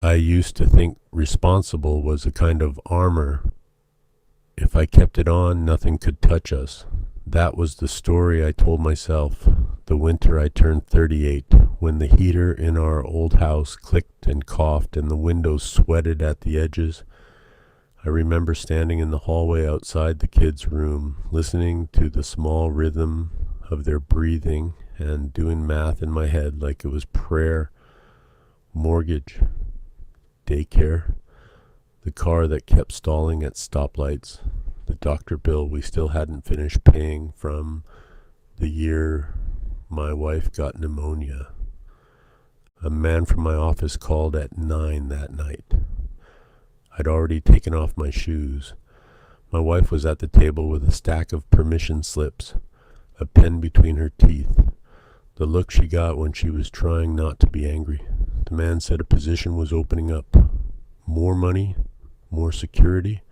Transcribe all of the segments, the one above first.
I used to think responsible was a kind of armor. If I kept it on, nothing could touch us. That was the story I told myself the winter I turned 38, when the heater in our old house clicked and coughed and the windows sweated at the edges. I remember standing in the hallway outside the kids' room, listening to the small rhythm of their breathing and doing math in my head like it was prayer, mortgage, daycare, the car that kept stalling at stoplights, the doctor bill we still hadn't finished paying from the year my wife got pneumonia. A man from my office called at 9 that night. I'd already taken off my shoes. My wife was at the table with a stack of permission slips, a pen between her teeth. The look she got when she was trying not to be angry. The man said a position was opening up. More money, more security,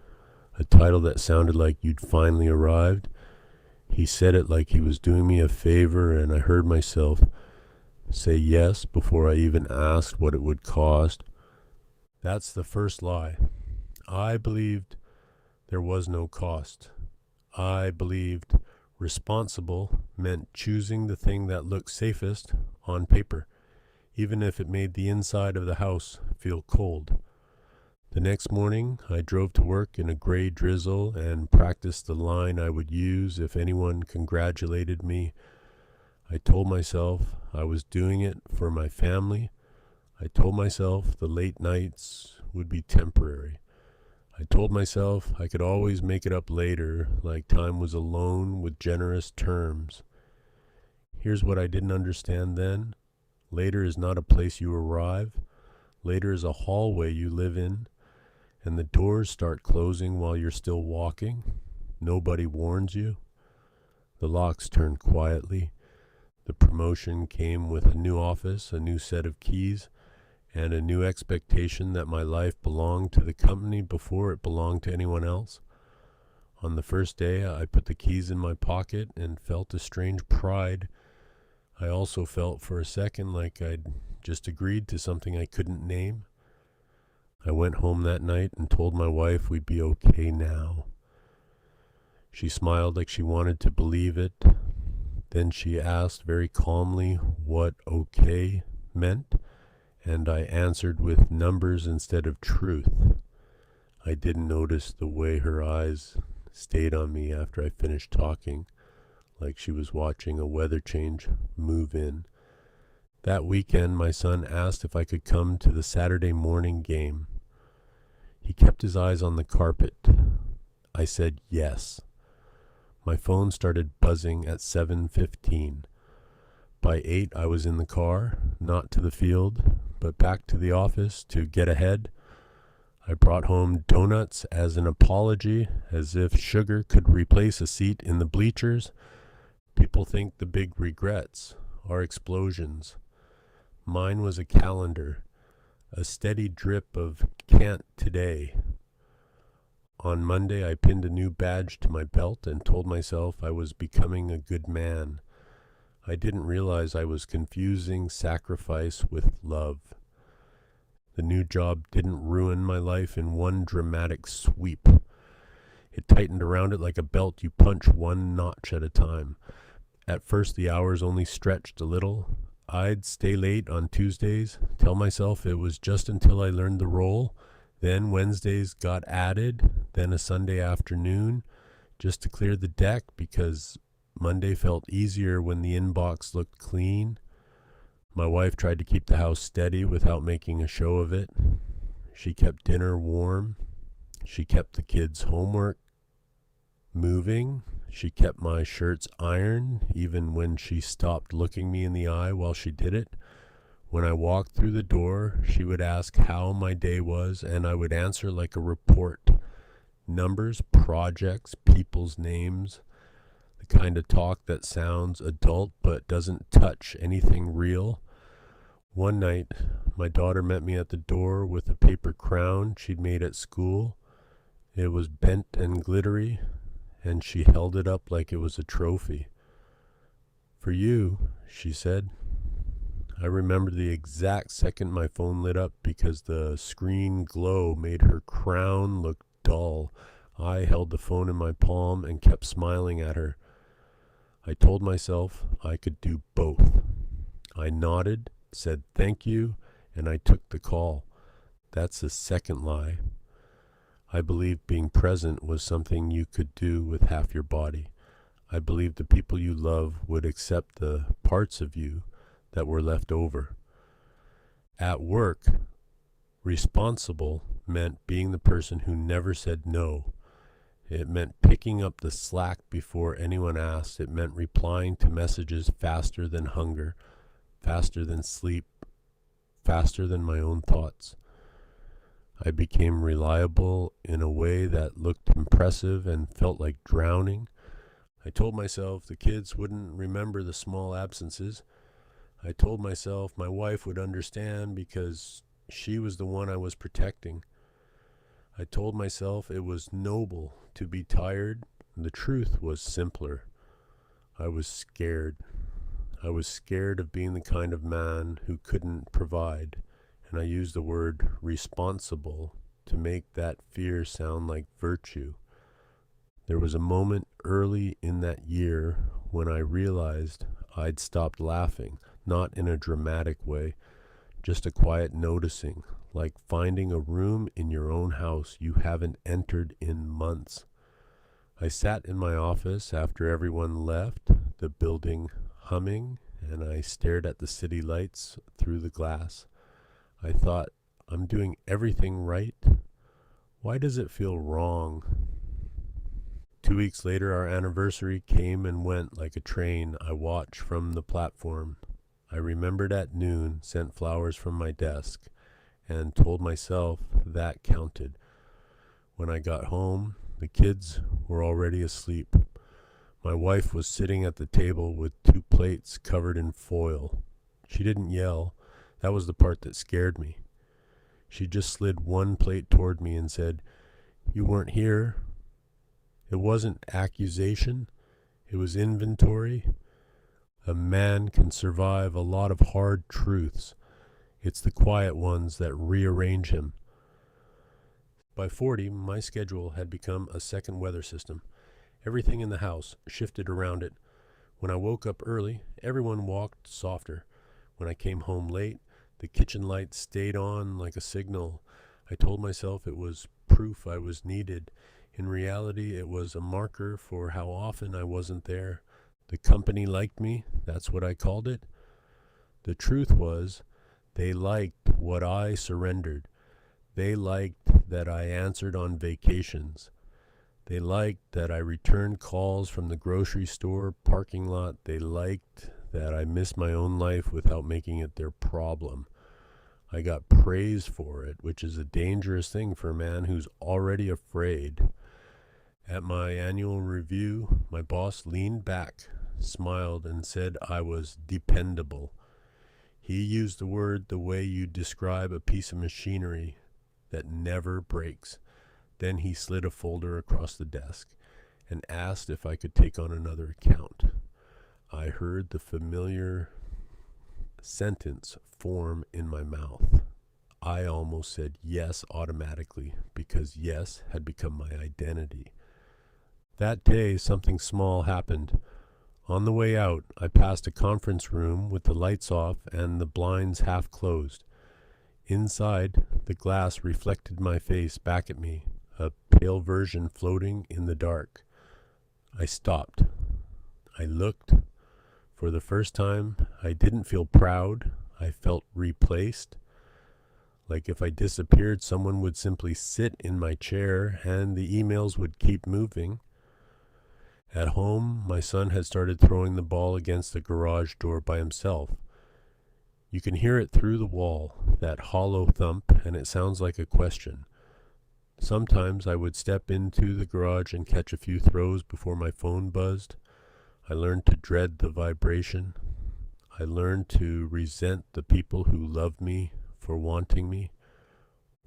a title that sounded like you'd finally arrived. He said it like he was doing me a favor, and I heard myself say yes before I even asked what it would cost. That's the first lie. I believed there was no cost. I believed responsible meant choosing the thing that looked safest on paper, even if it made the inside of the house feel cold. The next morning, I drove to work in a gray drizzle and practiced the line I would use if anyone congratulated me. I told myself I was doing it for my family. I told myself the late nights would be temporary. I told myself I could always make it up later, like time was a loan with generous terms. Here's what I didn't understand then. Later is not a place you arrive. Later is a hallway you live in, and the doors start closing while you're still walking. Nobody warns you. The locks turn quietly. The promotion came with a new office, a new set of keys, and a new expectation that my life belonged to the company before it belonged to anyone else. On the first day, I put the keys in my pocket and felt a strange pride. I also felt for a second like I'd just agreed to something I couldn't name. I went home that night and told my wife we'd be okay now. She smiled like she wanted to believe it. Then she asked very calmly what okay meant, and I answered with numbers instead of truth. I didn't notice the way her eyes stayed on me after I finished talking, like she was watching a weather change move in. That weekend, my son asked if I could come to the Saturday morning game. He kept his eyes on the carpet. I said yes. My phone started buzzing at 7:15. By 8, I was in the car, not to the field, but back to the office to get ahead. I brought home donuts as an apology, as if sugar could replace a seat in the bleachers. People think the big regrets are explosions. Mine was a calendar, a steady drip of can't today. On Monday, I pinned a new badge to my belt and told myself I was becoming a good man. I didn't realize I was confusing sacrifice with love. The new job didn't ruin my life in one dramatic sweep. It tightened around it like a belt you punch one notch at a time. At first, the hours only stretched a little. I'd stay late on Tuesdays, tell myself it was just until I learned the role. Then Wednesdays got added, then a Sunday afternoon, just to clear the deck because Monday felt easier when the inbox looked clean. My wife tried to keep the house steady without making a show of it. She kept dinner warm. She kept the kids' homework moving. She kept my shirts ironed, even when she stopped looking me in the eye while she did it. When I walked through the door, she would ask how my day was, and I would answer like a report. Numbers, projects, people's names, the kind of talk that sounds adult but doesn't touch anything real. One night, my daughter met me at the door with a paper crown she'd made at school. It was bent and glittery, and she held it up like it was a trophy. "For you," she said. I remember the exact second my phone lit up because the screen glow made her crown look dull. I held the phone in my palm and kept smiling at her. I told myself I could do both. I nodded, said thank you, and I took the call. That's the second lie. I believed being present was something you could do with half your body. I believed the people you love would accept the parts of you that were left over. At work, responsible meant being the person who never said no. It meant picking up the slack before anyone asked. It meant replying to messages faster than hunger, faster than sleep, faster than my own thoughts. I became reliable in a way that looked impressive and felt like drowning. I told myself the kids wouldn't remember the small absences. I told myself my wife would understand because she was the one I was protecting. I told myself it was noble to be tired. The truth was simpler. I was scared. I was scared of being the kind of man who couldn't provide, and I used the word responsible to make that fear sound like virtue. There was a moment early in that year when I realized I'd stopped laughing, not in a dramatic way, just a quiet noticing, like finding a room in your own house you haven't entered in months. I sat in my office after everyone left, the building humming, and I stared at the city lights through the glass. I thought, I'm doing everything right. Why does it feel wrong? 2 weeks later, our anniversary came and went like a train I watched from the platform. I remembered at noon, sent flowers from my desk, and told myself that counted. When I got home, the kids were already asleep. My wife was sitting at the table with 2 plates covered in foil. She didn't yell. That was the part that scared me. She just slid 1 plate toward me and said, "You weren't here." It wasn't accusation. It was inventory. A man can survive a lot of hard truths. It's the quiet ones that rearrange him. By 40, my schedule had become a second weather system. Everything in the house shifted around it. When I woke up early, everyone walked softer. When I came home late, the kitchen light stayed on like a signal. I told myself it was proof I was needed. In reality, it was a marker for how often I wasn't there. The company liked me, that's what I called it. The truth was, they liked what I surrendered. They liked that I answered on vacations. They liked that I returned calls from the grocery store parking lot. They liked that I missed my own life without making it their problem. I got praise for it, which is a dangerous thing for a man who's already afraid. At my annual review, my boss leaned back, smiled, and said I was dependable. He used the word the way you describe a piece of machinery that never breaks. Then he slid a folder across the desk and asked if I could take on another account. I heard the familiar sentence form in my mouth. I almost said yes automatically because yes had become my identity. That day, something small happened. On the way out, I passed a conference room with the lights off and the blinds half closed. Inside, the glass reflected my face back at me, a pale version floating in the dark. I stopped. I looked. For the first time, I didn't feel proud. I felt replaced. Like if I disappeared, someone would simply sit in my chair and the emails would keep moving. At home, my son had started throwing the ball against the garage door by himself. You can hear it through the wall, that hollow thump, and it sounds like a question. Sometimes I would step into the garage and catch a few throws before my phone buzzed. I learned to dread the vibration. I learned to resent the people who loved me for wanting me.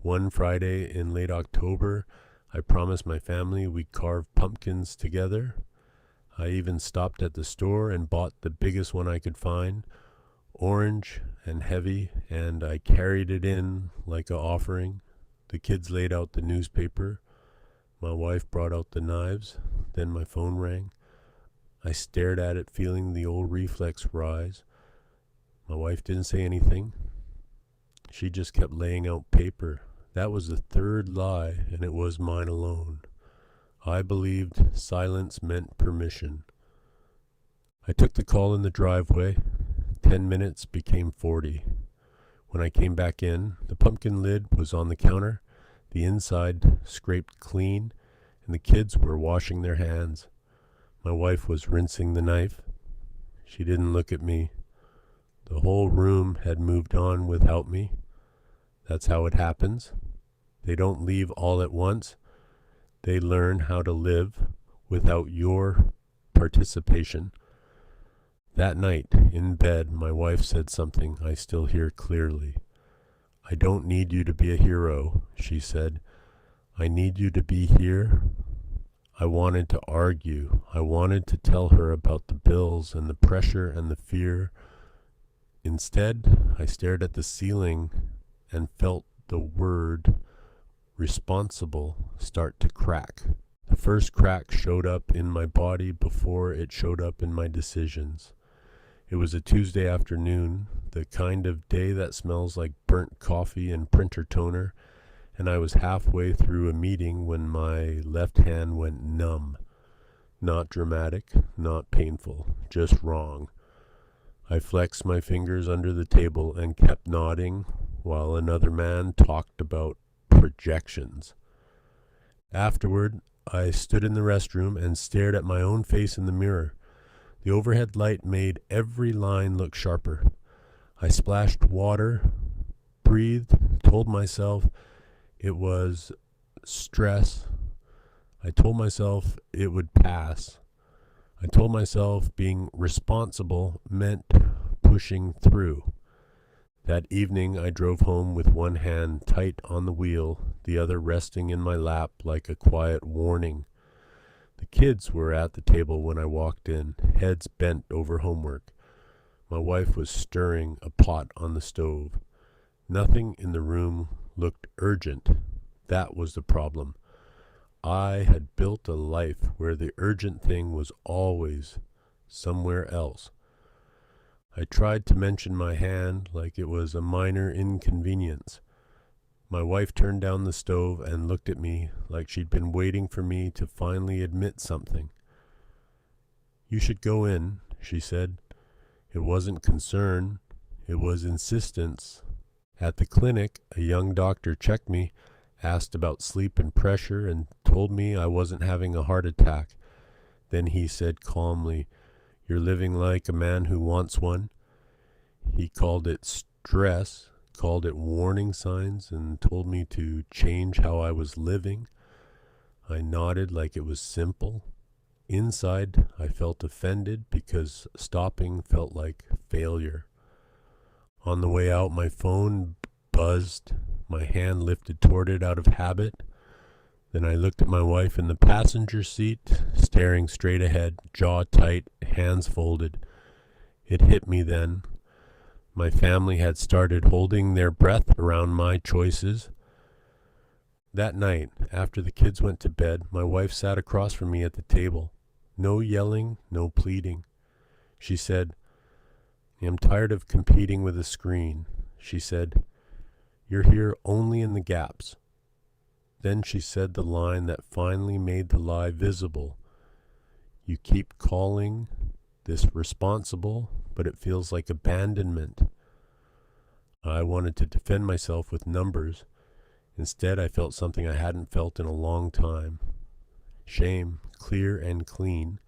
One Friday in late October, I promised my family we'd carve pumpkins together. I even stopped at the store and bought the biggest one I could find. orange and heavy, and I carried it in like a offering. The kids laid out the newspaper. My wife brought out the knives. Then my phone rang. I stared at it, feeling the old reflex rise. My wife didn't say anything. She just kept laying out paper. That was the third lie, and it was mine alone. I believed silence meant permission. I took the call in the driveway. 10 minutes became 40. When I came back in, the pumpkin lid was on the counter, the inside scraped clean, and the kids were washing their hands. My wife was rinsing the knife. She didn't look at me. The whole room had moved on without me. That's how it happens. They don't leave all at once. They learn how to live without your participation. That night, in bed, my wife said something I still hear clearly. "I don't need you to be a hero," she said. "I need you to be here." I wanted to argue. I wanted to tell her about the bills and the pressure and the fear. Instead, I stared at the ceiling and felt the word responsible start to crack. The first crack showed up in my body before it showed up in my decisions. It was a Tuesday afternoon, the kind of day that smells like burnt coffee and printer toner, and I was halfway through a meeting when my left hand went numb. Not dramatic, not painful, just wrong. I flexed my fingers under the table and kept nodding while another man talked about projections. Afterward, I stood in the restroom and stared at my own face in the mirror. The overhead light made every line look sharper. I splashed water, breathed, told myself it was stress. I told myself it would pass. I told myself being responsible meant pushing through. That evening I drove home with one hand tight on the wheel, the other resting in my lap like a quiet warning. The kids were at the table when I walked in, heads bent over homework. My wife was stirring a pot on the stove. Nothing in the room looked urgent. That was the problem. I had built a life where the urgent thing was always somewhere else. I tried to mention my hand like it was a minor inconvenience. My wife turned down the stove and looked at me like she'd been waiting for me to finally admit something. "You should go in," she said. It wasn't concern, it was insistence. At the clinic, a young doctor checked me, asked about sleep and pressure, and told me I wasn't having a heart attack. Then he said calmly, "You're living like a man who wants one." He called it stress, called it warning signs, and told me to change how I was living. I nodded like it was simple. Inside, I felt offended because stopping felt like failure. On the way out, my phone buzzed. My hand lifted toward it out of habit. Then I looked at my wife in the passenger seat, staring straight ahead, jaw tight, hands folded. It hit me then. My family had started holding their breath around my choices. That night, after the kids went to bed, my wife sat across from me at the table. No yelling, no pleading. She said, "I'm tired of competing with a screen." She said, "You're here only in the gaps." Then she said the line that finally made the lie visible. "You keep calling this responsible, but it feels like abandonment." I wanted to defend myself with numbers. Instead, I felt something I hadn't felt in a long time. Shame, clear and clean.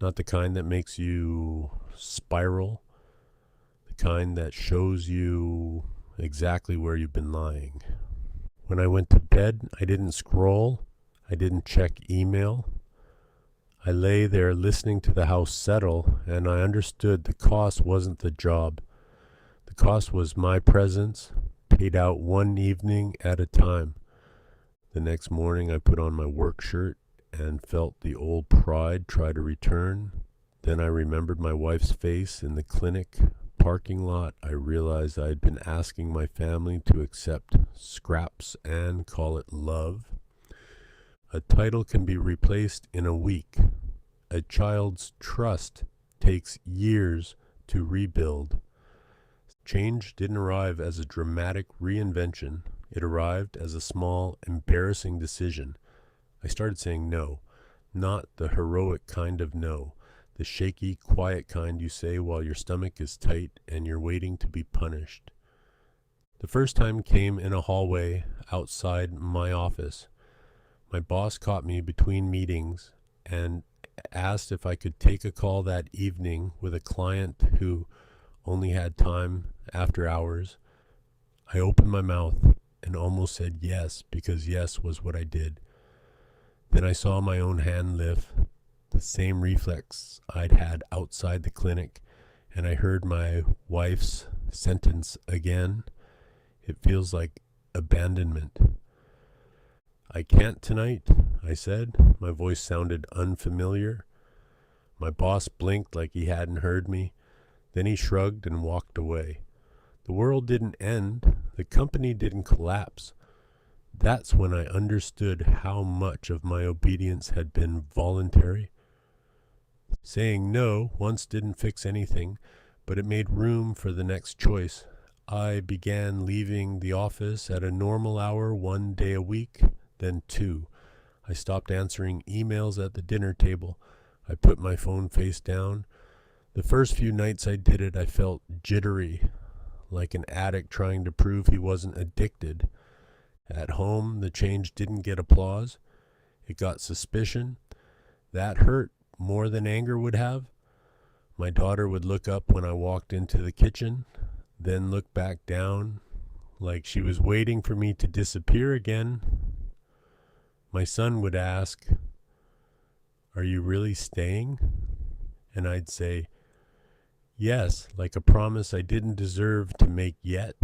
Not the kind that makes you spiral. The kind that shows you exactly where you've been lying. When I went to bed, I didn't scroll. I didn't check email. I lay there listening to the house settle, and I understood the cost wasn't the job. The cost was my presence, paid out one evening at a time. The next morning I put on my work shirt and felt the old pride try to return. Then I remembered my wife's face in the clinic, parking lot, I realized I had been asking my family to accept scraps and call it love. A title can be replaced in a week. A child's trust takes years to rebuild. Change didn't arrive as a dramatic reinvention. It arrived as a small, embarrassing decision. I started saying no, not the heroic kind of no, the shaky, quiet kind you say while your stomach is tight and you're waiting to be punished. The first time came in a hallway outside my office. My boss caught me between meetings and asked if I could take a call that evening with a client who only had time after hours. I opened my mouth and almost said yes, because yes was what I did. Then I saw my own hand lift, the same reflex I'd had outside the clinic, and I heard my wife's sentence again. It feels like abandonment. I can't tonight, I said. My voice sounded unfamiliar. My boss blinked like he hadn't heard me. Then he shrugged and walked away. The world didn't end. The company didn't collapse. That's when I understood how much of my obedience had been voluntary. Saying no once didn't fix anything, but it made room for the next choice. I began leaving the office at a normal hour 1 day a week, then 2. I stopped answering emails at the dinner table. I put my phone face down. The first few nights I did it, I felt jittery, like an addict trying to prove he wasn't addicted. At home, the change didn't get applause. It got suspicion. That hurt more than anger would have. My daughter would look up when I walked into the kitchen, then look back down, like she was waiting for me to disappear again. My son would ask, "Are you really staying?" And I'd say, "Yes," like a promise I didn't deserve to make yet.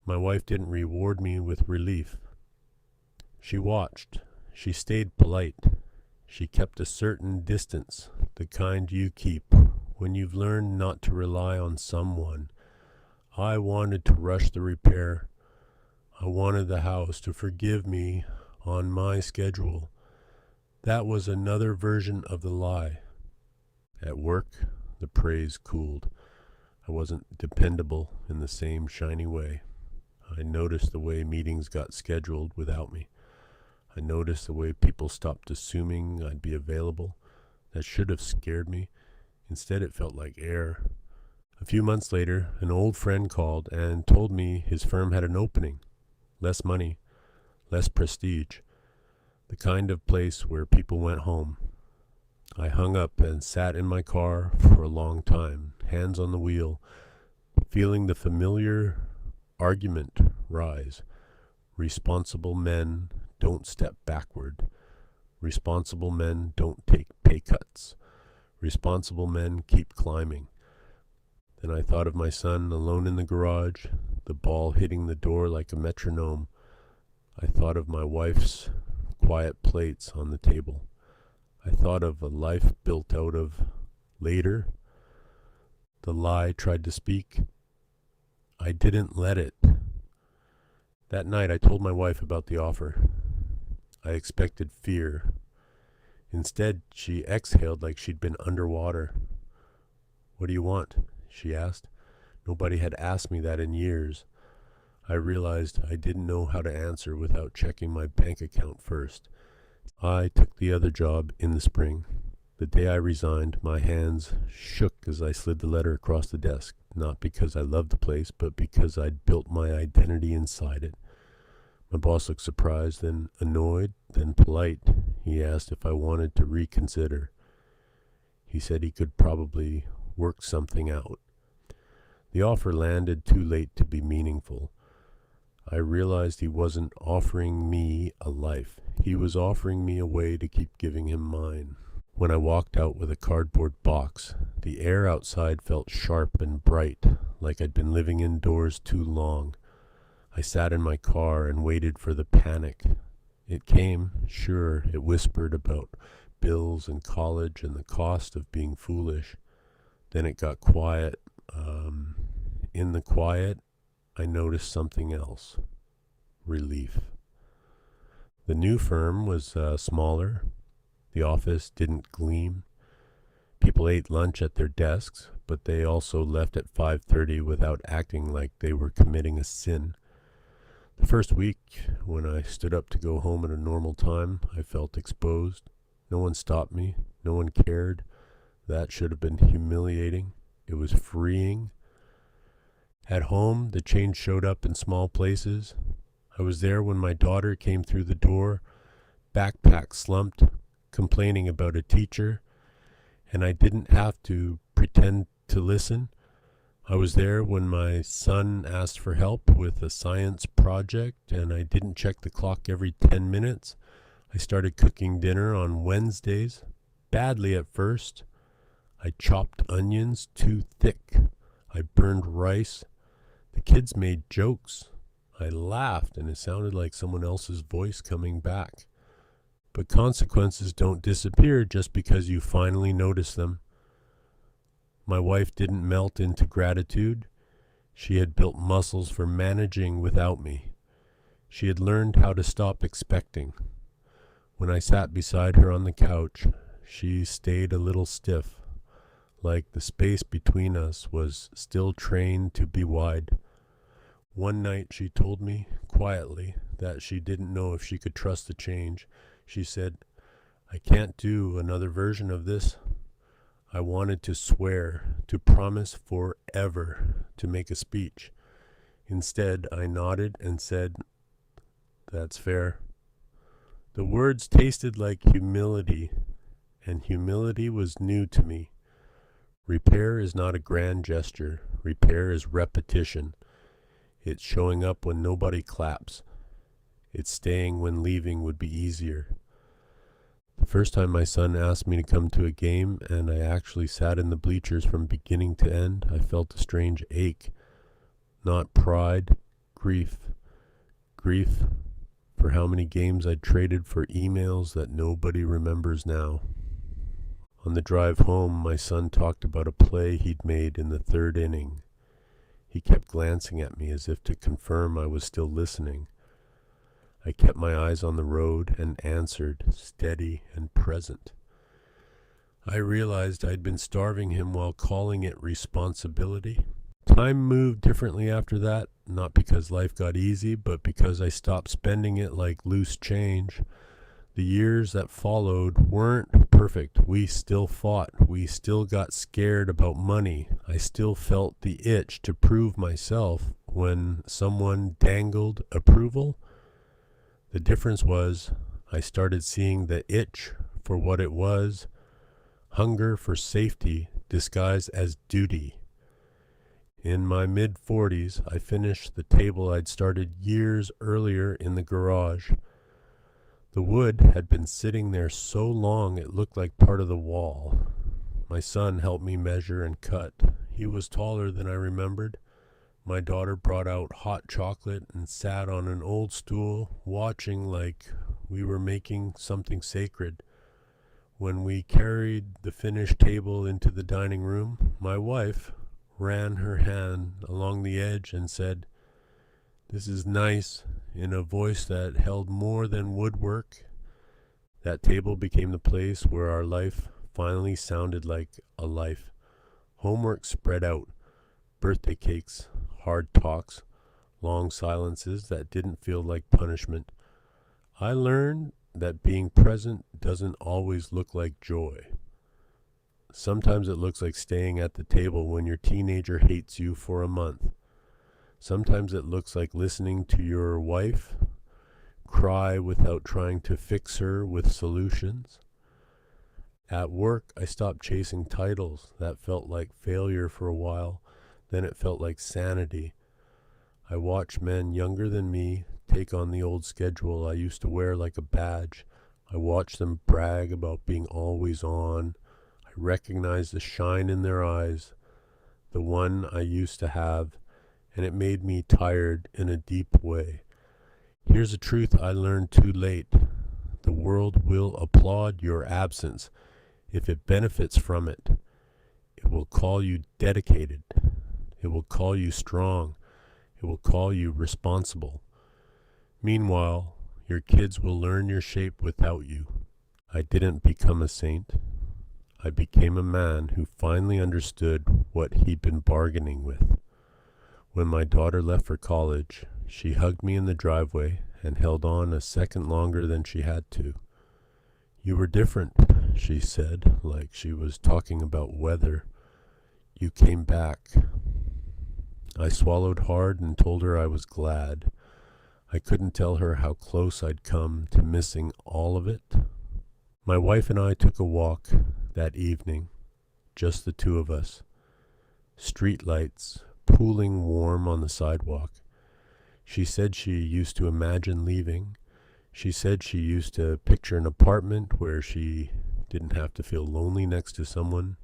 My wife didn't reward me with relief. She watched. She stayed polite. She kept a certain distance, the kind you keep when you've learned not to rely on someone. I wanted to rush the repair. I wanted the house to forgive me on my schedule. That was another version of the lie. At work, the praise cooled. I wasn't dependable in the same shiny way. I noticed the way meetings got scheduled without me. I noticed the way people stopped assuming I'd be available. That should have scared me. Instead, it felt like air. A few months later, an old friend called and told me his firm had an opening. Less money, less prestige. The kind of place where people went home. I hung up and sat in my car for a long time, hands on the wheel, feeling the familiar argument rise. Responsible men don't step backward. Responsible men don't take pay cuts. Responsible men keep climbing. Then I thought of my son alone in the garage, the ball hitting the door like a metronome. I thought of my wife's quiet plates on the table. I thought of a life built out of later. The lie tried to speak. I didn't let it. That night I told my wife about the offer. I expected fear. Instead, she exhaled like she'd been underwater. "What do you want?" she asked. Nobody had asked me that in years. I realized I didn't know how to answer without checking my bank account first. I took the other job in the spring. The day I resigned, my hands shook as I slid the letter across the desk, not because I loved the place, but because I'd built my identity inside it. My boss looked surprised, then annoyed, then polite. He asked if I wanted to reconsider. He said he could probably work something out. The offer landed too late to be meaningful. I realized he wasn't offering me a life. He was offering me a way to keep giving him mine. When I walked out with a cardboard box, the air outside felt sharp and bright, like I'd been living indoors too long. I sat in my car and waited for the panic. It came, sure, it whispered about bills and college and the cost of being foolish. Then it got quiet, In the quiet, I noticed something else: relief. The new firm was smaller. The office didn't gleam. People ate lunch at their desks, but they also left at 5:30 without acting like they were committing a sin. The first week, when I stood up to go home at a normal time, I felt exposed. No one stopped me. No one cared. That should have been humiliating. It was freeing. At home, the change showed up in small places. I was there when my daughter came through the door, backpack slumped, complaining about a teacher, and I didn't have to pretend to listen. I was there when my son asked for help with a science project, and I didn't check the clock every 10 minutes. I started cooking dinner on Wednesdays, badly at first. I chopped onions too thick. I burned rice. The kids made jokes. I laughed, and it sounded like someone else's voice coming back. But consequences don't disappear just because you finally notice them. My wife didn't melt into gratitude. She had built muscles for managing without me. She had learned how to stop expecting. When I sat beside her on the couch, she stayed a little stiff, like the space between us was still trained to be wide. One night she told me, quietly, that she didn't know if she could trust the change. She said, "I can't do another version of this." I wanted to swear, to promise forever, to make a speech. Instead, I nodded and said, "That's fair." The words tasted like humility, and humility was new to me. Repair is not a grand gesture. Repair is repetition. It's showing up when nobody claps. It's staying when leaving would be easier. The first time my son asked me to come to a game and I actually sat in the bleachers from beginning to end, I felt a strange ache. Not pride, grief. Grief for how many games I'd traded for emails that nobody remembers now. On the drive home, my son talked about a play he'd made in the third inning. He kept glancing at me as if to confirm I was still listening. I kept my eyes on the road and answered, steady and present. I realized I'd been starving him while calling it responsibility. Time moved differently after that, not because life got easy, but because I stopped spending it like loose change. The years that followed weren't perfect. We still fought. We still got scared about money. I still felt the itch to prove myself when someone dangled approval. The difference was I started seeing the itch for what it was, hunger for safety disguised as duty. In my mid-40s, I finished the table I'd started years earlier in the garage. The wood had been sitting there so long it looked like part of the wall. My son helped me measure and cut. He was taller than I remembered. My daughter brought out hot chocolate and sat on an old stool, watching like we were making something sacred. When we carried the finished table into the dining room, my wife ran her hand along the edge and said, "This is nice," in a voice that held more than woodwork. That table became the place where our life finally sounded like a life. Homework spread out, birthday cakes, hard talks, long silences that didn't feel like punishment. I learned that being present doesn't always look like joy. Sometimes it looks like staying at the table when your teenager hates you for a month. Sometimes it looks like listening to your wife cry without trying to fix her with solutions. At work, I stopped chasing titles. That felt like failure for a while. Then it felt like sanity. I watched men younger than me take on the old schedule I used to wear like a badge. I watched them brag about being always on. I recognized the shine in their eyes, the one I used to have, and it made me tired in a deep way. Here's a truth I learned too late. The world will applaud your absence if it benefits from it. It will call you dedicated. It will call you strong. It will call you responsible. Meanwhile, your kids will learn your shape without you. I didn't become a saint. I became a man who finally understood what he'd been bargaining with. When my daughter left for college, she hugged me in the driveway and held on a second longer than she had to. "You were different," she said, like she was talking about weather. "You came back." I swallowed hard and told her I was glad. I couldn't tell her how close I'd come to missing all of it. My wife and I took a walk that evening, just the two of us. Street lights pooling warm on the sidewalk. She said she used to imagine leaving. She said she used to picture an apartment where she didn't have to feel lonely next to someone.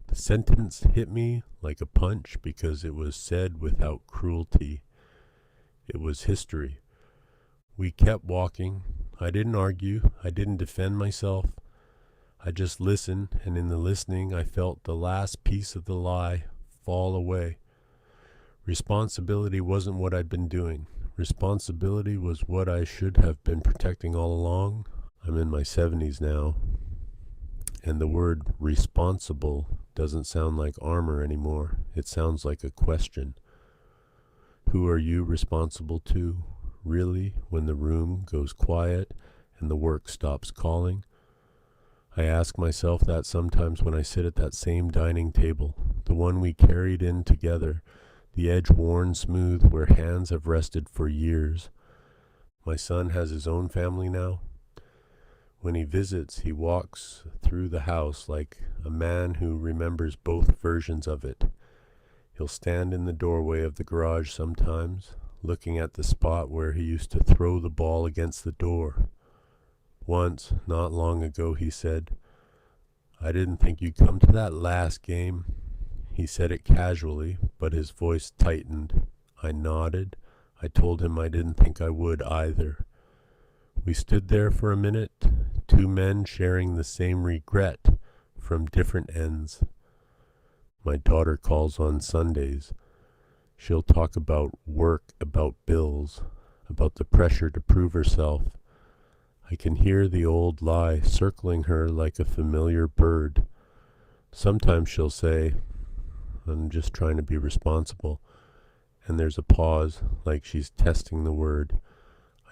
The sentence hit me like a punch because it was said without cruelty. It was history. We kept walking. I didn't argue. I didn't defend myself. I just listened, and in the listening I felt the last piece of the lie fall away. Responsibility wasn't what I'd been doing. Responsibility was what I should have been protecting all along. I'm in my 70s now, and the word responsible doesn't sound like armor anymore. It sounds like a question. Who are you responsible to, really, when the room goes quiet and the work stops calling? I ask myself that sometimes when I sit at that same dining table, the one we carried in together, the edge worn smooth where hands have rested for years. My son has his own family now. When he visits, he walks through the house like a man who remembers both versions of it. He'll stand in the doorway of the garage sometimes, looking at the spot where he used to throw the ball against the door. Once, not long ago, he said, "I didn't think you'd come to that last game." He said it casually, but his voice tightened. I nodded. I told him I didn't think I would either. We stood there for a minute, two men sharing the same regret from different ends. My daughter calls on Sundays. She'll talk about work, about bills, about the pressure to prove herself. I can hear the old lie circling her like a familiar bird. Sometimes she'll say, "I'm just trying to be responsible," and there's a pause, like she's testing the word.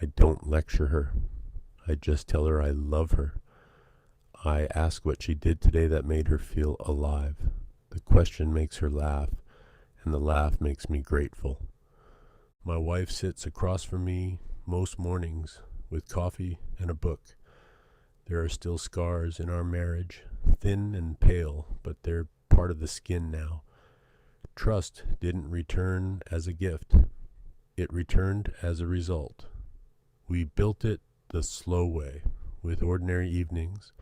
I don't lecture her. I just tell her I love her. I ask what she did today that made her feel alive. The question makes her laugh, and the laugh makes me grateful. My wife sits across from me most mornings with coffee and a book. There are still scars in our marriage, thin and pale, but they're part of the skin now. Trust didn't return as a gift. It returned as a result. We built it the slow way, with ordinary evenings,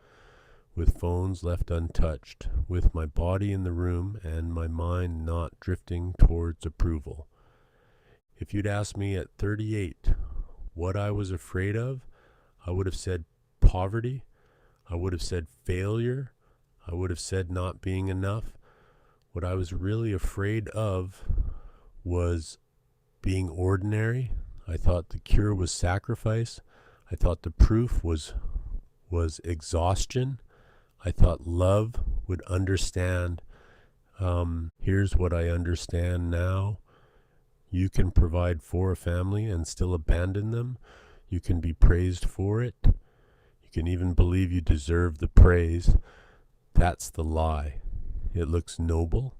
with phones left untouched, with my body in the room and my mind not drifting towards approval. If you'd asked me at 38 what I was afraid of, I would have said poverty. I would have said failure. I would have said not being enough. What I was really afraid of was being ordinary. I thought the cure was sacrifice. I thought the proof was exhaustion. I thought love would understand. Here's what I understand now. You can provide for a family and still abandon them. You can be praised for it. You can even believe you deserve the praise. That's the lie. It looks noble.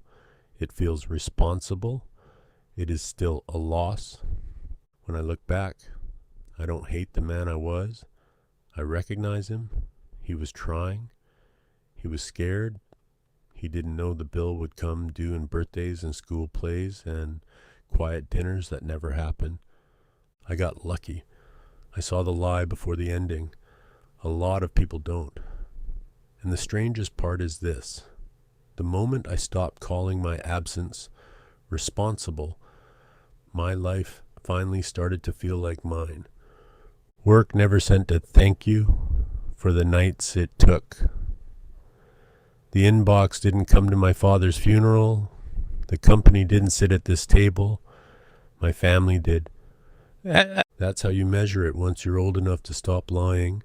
It feels responsible. It is still a loss. When I look back, I don't hate the man I was. I recognize him. He was trying. He was scared. He didn't know the bill would come due in birthdays and school plays and quiet dinners that never happened. I got lucky. I saw the lie before the ending. A lot of people don't. And the strangest part is this. The moment I stopped calling my absence responsible, my life finally started to feel like mine. Work never sent a thank you for the nights it took. The inbox didn't come to my father's funeral. The company didn't sit at this table. My family did. That's how you measure it once you're old enough to stop lying